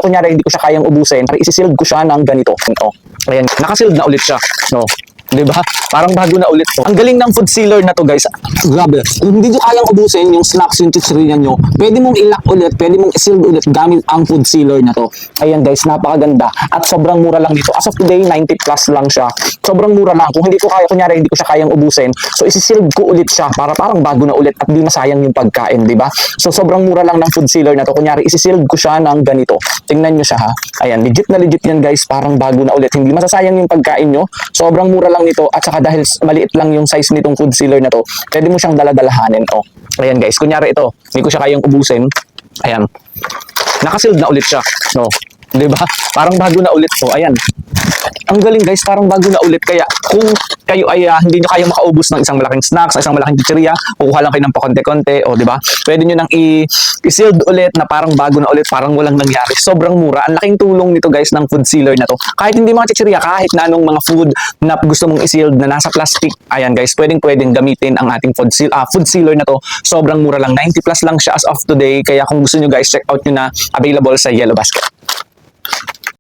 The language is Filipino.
kunyari hindi ko siya kayang ubusin, isi-sealed ko siya ng ganito. Ito. Ayan, naka-sealed na ulit siya. No. 'Di ba? Parang bago na ulit to. Ang galing ng food sealer na to, guys. Grabe. Kung hindi nyo kayang ubusin yung snacks, yung chichirya nyo, pwede mong i-lock ulit, pwede mong i-seal ulit gamit ang food sealer na to. Ayan, guys, napakaganda. At sobrang mura lang dito. As of today, 90 plus lang siya. Sobrang mura lang. Kung hindi ko kaya, kunyari, hindi ko siya kayang ubusin, so isi-seal ko ulit siya para parang bago na ulit at di masayang yung pagkain, di ba? So sobrang mura lang ng food sealer na to. Kunyari, isi-seal ko siya ng ganito. Tingnan nyo siya, ha. Ayan, legit na legit yan, guys. Parang bago na ulit. Hindi masasayang yung pagkain nyo. Sobrang mura lang nito at saka dahil maliit lang yung size nitong food sealer na to, pwede mo siyang daladalahanin. Oh. Ayan, guys, kunyari ito, hindi ko siya kayang ubusin. Ayan. Naka-sealed na ulit siya. No. 'Di ba? Parang bago na ulit to. Ayan. Ang galing, guys, parang bago na ulit. Kaya kung kayo ay hindi nyo kayang makaubos ng isang malaking snacks, isang malaking chichirya, kukuha lang kayo ng pakonte-konte, o di ba? Pwede nyo nang i-sealed ulit na parang bago na ulit, parang walang nangyari. Sobrang mura. Ang laking tulong nito, guys, ng food sealer na to. Kahit hindi mga chichirya, kahit na anong mga food na gusto mong i-sealed na nasa plastic, ayan, guys, pwedeng gamitin ang ating food sealer na to. Sobrang mura lang. 90 plus lang siya as of today. Kaya kung gusto nyo, guys, check out nyo na, available sa Yellow Basket.